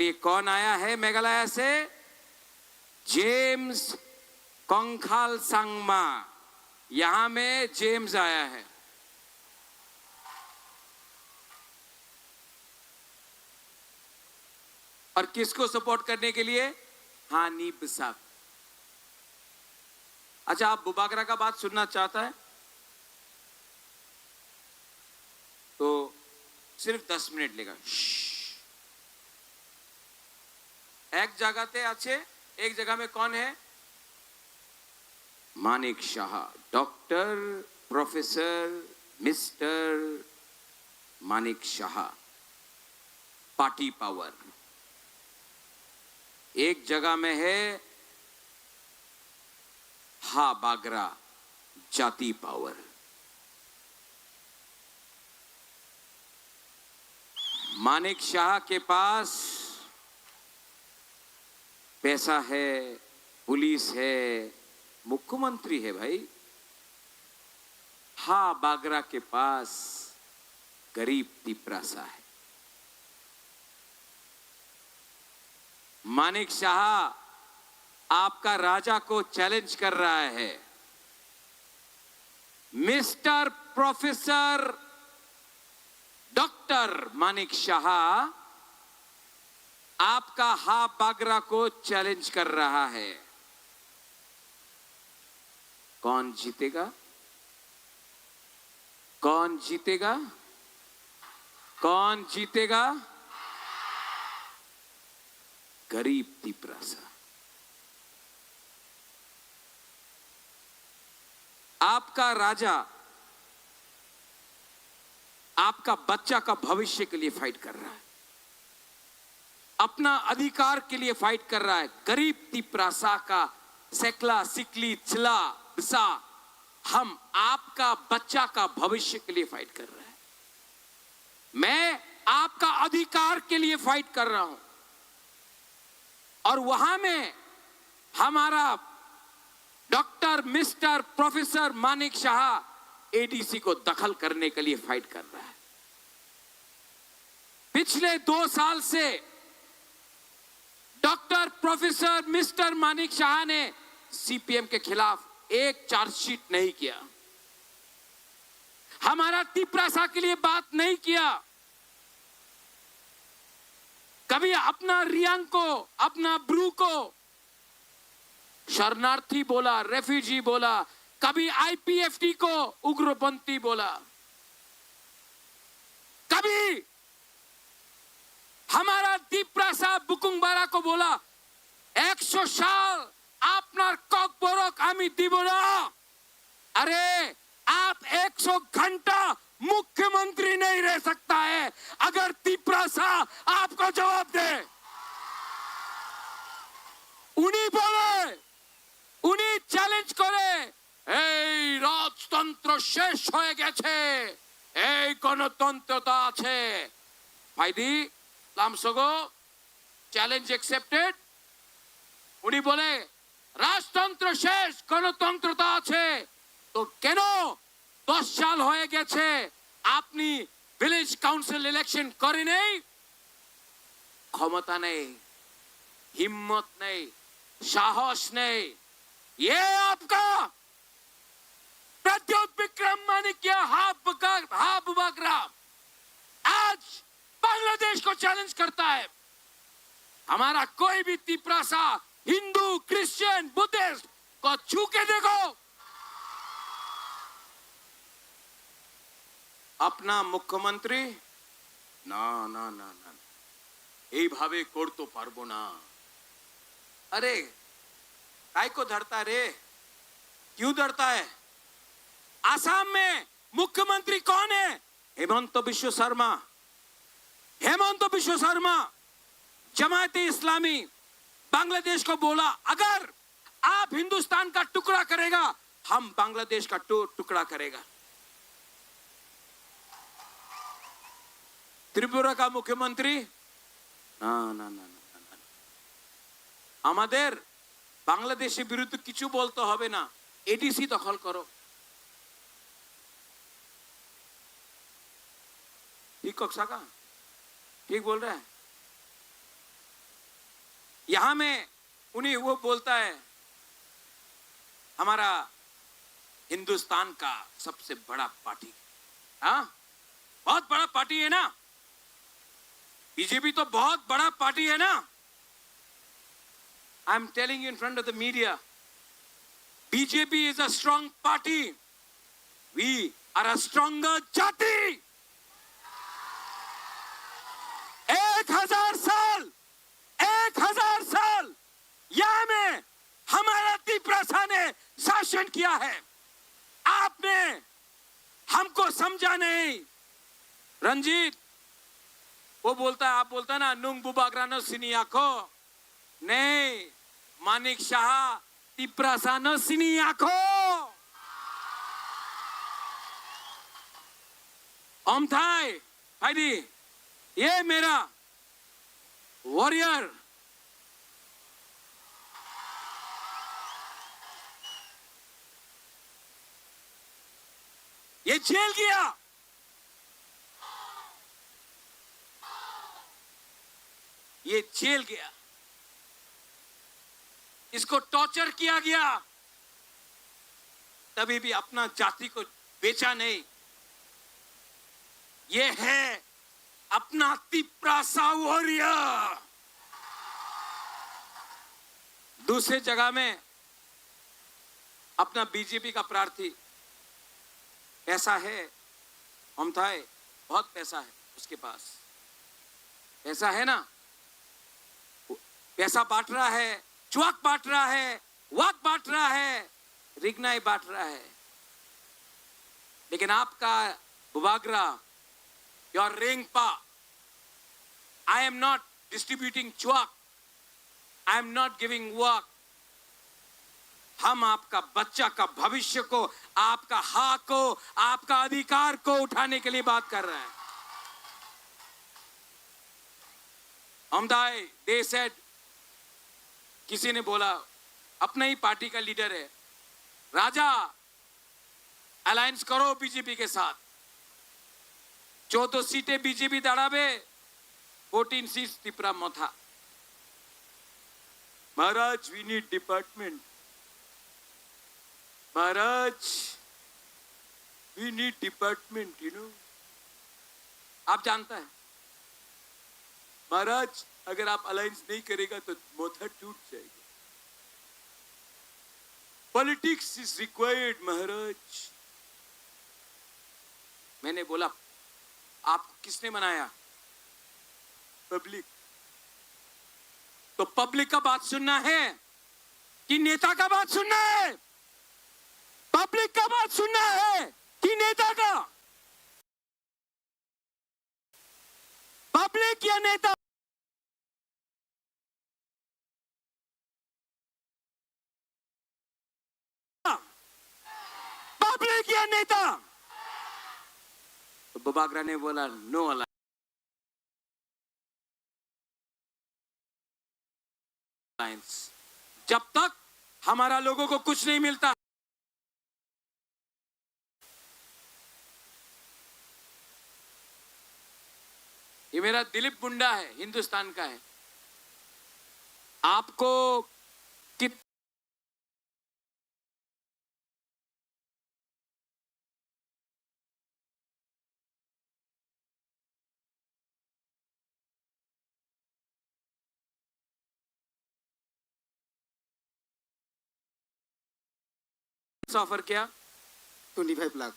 ये कौन आया है मेघालय से? जेम्स कोंखाल सांगमा। यहां में जेम्स आया है। और किसको सपोर्ट करने के लिए? हानी बिसाक। अच्छा, आप बुबागरा का बात सुनना चाहता है तो सिर्फ 10 मिनट लेगा। एक जगह ते अच्छे, एक जगह में कौन है? Manik Shah, doctor professor mister Manik Shah, party power. एक जगह में है हा बागरा, जाति पावर। मानिक शाह के पास पैसा है, पुलिस है, मुख्यमंत्री है भाई। हा बागरा के पास गरीब तिपरासा है। मानिक शाह आपका राजा को चैलेंज कर रहा है। Mister professor doctor Manik Shah आपका हा बागरा को चैलेंज कर रहा है। कौन जीतेगा? कौन जीतेगा? कौन जीतेगा? गरीब तिपरासा। आपका राजा आपका बच्चा का भविष्य के लिए फाइट कर रहा है, अपना अधिकार के लिए फाइट कर रहा है। गरीब तिपरासा का सेकला सिकली चिला बिसा, हम आपका बच्चा का भविष्य के लिए फाइट कर रहे हैं। मैं आपका अधिकार के लिए फाइट कर रहा हूं और वहां में हमारा doctor mister professor Manik Shah ADC को दखल करने के लिए फाइट कर रहा है। पिछले 2 साल से doctor professor mister Manik Shah ने सीपीएम के खिलाफ एक चार्जशीट नहीं किया, हमारा तिपरासा के लिए बात नहीं किया। कभी अपना रियांग को, अपना ब्रू को शरणार्थी बोला, रेफ्यूजी बोला, कभी आईपीएफटी को उग्रपंथी बोला, कभी हमारा तिपरासा बुकुंगबारा को बोला 100 साल आपना कक बरक आमी दिबो ना। अरे आप 100 घंटा मुख्यमंत्री नहीं रह सकता है अगर तिपरासा आपको जवाब दे। उन्हीं बोले, उन्हीं চ্যালেঞ্জ করে এই রাজতন্ত্র শেষ হয়ে গেছে, এই গণতন্ত্রতা আছে। ভাইদি লামসগো চ্যালেঞ্জ অ্যাকসেপ্টেড। উনি বলে রাজতন্ত্র শেষ, গণতন্ত্রতা আছে। তো কেন 10 সাল হয়ে গেছে আপনি ভিলেজ কাউন্সিল ইলেকশন করেন নাই? ক্ষমতা নেই, হিম্মত নেই, সাহস নেই। ये आपका प्रद्योत विक्रम मानिक हाब बागरा आज बांग्लादेश को चैलेंज करता है। हमारा कोई भी तिपरासा हिंदू, क्रिश्चियन, बुद्धिस्ट को छू के देखो, अपना मुख्यमंत्री ना ना ना ना এইভাবে করতে পারবো না। अरे काय को धरता रे? क्यों धरता है? आसाम में मुख्यमंत्री कौन है? हेमंत बिश्व शर्मा। हेमंत बिश्व शर्मा जमाते इस्लामी बांग्लादेश को बोला अगर आप हिंदुस्तान का टुकड़ा करेगा हम बांग्लादेश का टुकड़ा करेगा। त्रिपुरा का मुख्यमंत्री ना ना ना ना আমাদের বাংলাদেশের বিরুদ্ধে কিছু বলতে হবে না, এডিসি দখল করো। ठीक कक्षा का ठीक बोल रहा है। यहां में उन्हें वो बोलता है हमारा हिंदुस्तान का सबसे बड़ा पार्टी, हाँ बहुत बड़ा पार्टी है ना, बीजेपी तो बहुत बड़ा पार्टी है ना। I am telling you in front of the media, BJP is a strong party, we are a stronger जाति। 1000 साल, 1000 साल यहां में हमारा तिपरासा ने शासन किया है, आपने हमको समझा नहीं। रंजीत वो बोलता है, आप बोलता है ना नुंग बुबाग्रानो सिनियाको, नहीं मानिक शाह तिपरासानो सिनियाको। ओमथाई भाईडी, ये मेरा वॉरियर, ये जेल गया, ये जेल गया, इसको टॉर्चर किया गया, तभी भी अपना जाति को बेचा नहीं। ये है अपना तिपरासा वॉरियर। दूसरे जगह में अपना बीजेपी का प्रार्थी, पैसा है ओमथाई, बहुत पैसा है उसके पास, पैसा है ना, पैसा बांट रहा है, चुआक बांट रहा है, वाक बांट रहा है, रिगनाई बांट रहा है। लेकिन आपका बुबागरा, योर रेंगपा, आई एम नॉट डिस्ट्रीब्यूटिंग चुआक, I am not giving work. हम आपका बच्चा का भविष्य को, आपका हक को, आपका अधिकार को उठाने के लिए बात कर रहे हैं। ओमथाई, दे सेड, किसी ने बोला, अपने ही पार्टी का लीडर है, राजा अलायंस करो बीजेपी के साथ, 14 सीटें बीजेपी दाड़ाबे, 14 सीट्स तिपरा मोथा। महाराज वी नीड डिपार्टमेंट, महाराज we need department, you know. आप जानता है महाराज, अगर आप अलायंस नहीं करेगा तो मोथा टूट जाएगा। पॉलिटिक्स इज रिक्वायर्ड महाराज। मैंने बोला आपको किसने बनाया? पब्लिक। तो पब्लिक का बात सुनना है कि नेता का बात सुनना है? पब्लिक का बात सुनना है कि नेता का? पब्लिक या नेता? पब्लिक या नेता? तो बुबागरा ने बोला नो अलायंस, जब तक हमारा लोगों को कुछ नहीं मिलता। ये मेरा दिलीप मुंडा है, हिंदुस्तान का है। आपको कित ऑफर किया? 25 लाख।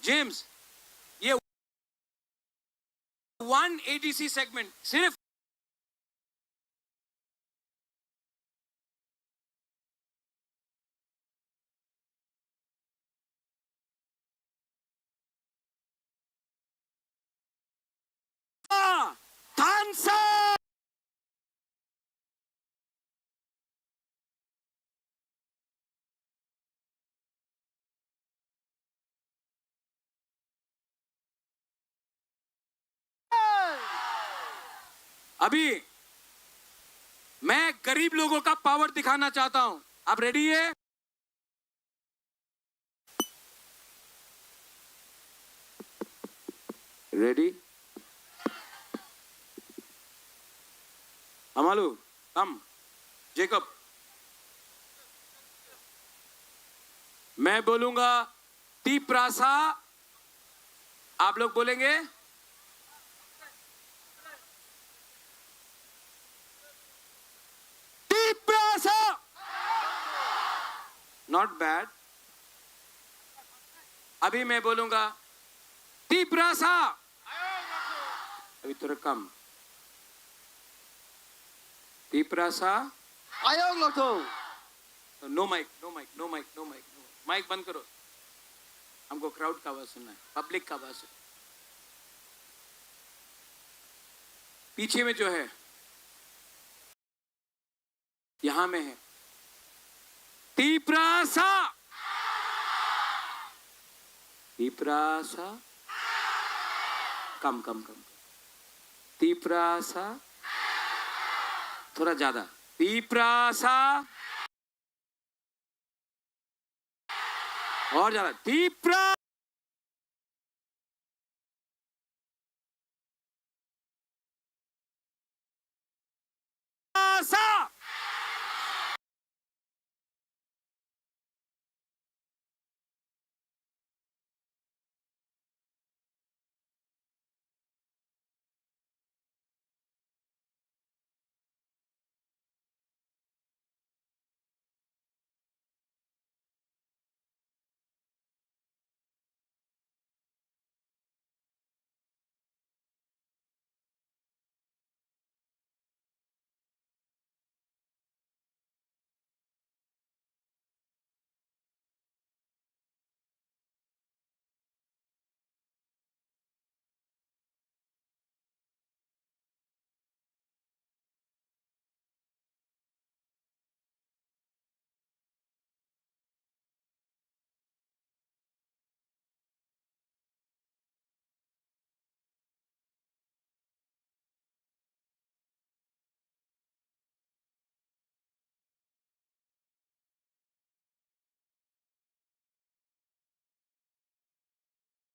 जेम्स, ये 1 ADC सेगमेंट सिर्फ थानसा। अभी मैं गरीब लोगों का पावर दिखाना चाहता हूं। आप रेडी है? रेडी? अमालू, कम। जेकब, मैं बोलूंगा तीप्रासा, आप लोग बोलेंगे तीप्रासा। Not bad. अभी मैं बोलूंगा तीप्रासा, अभी थोड़ा कम। तीप्रासा। आयोग लोटो। No mic, no mic, no mic, no mic, no mic बंद करो। हमको क्राउड का आवाज सुनना है, पब्लिक का आवाज। पीछे में जो है, यहां में है तीप्रासा। तीप्रासा, कम कम कम। तीप्रासा, थोड़ा ज्यादा। तीप्रासा, और ज्यादा। तीप्रा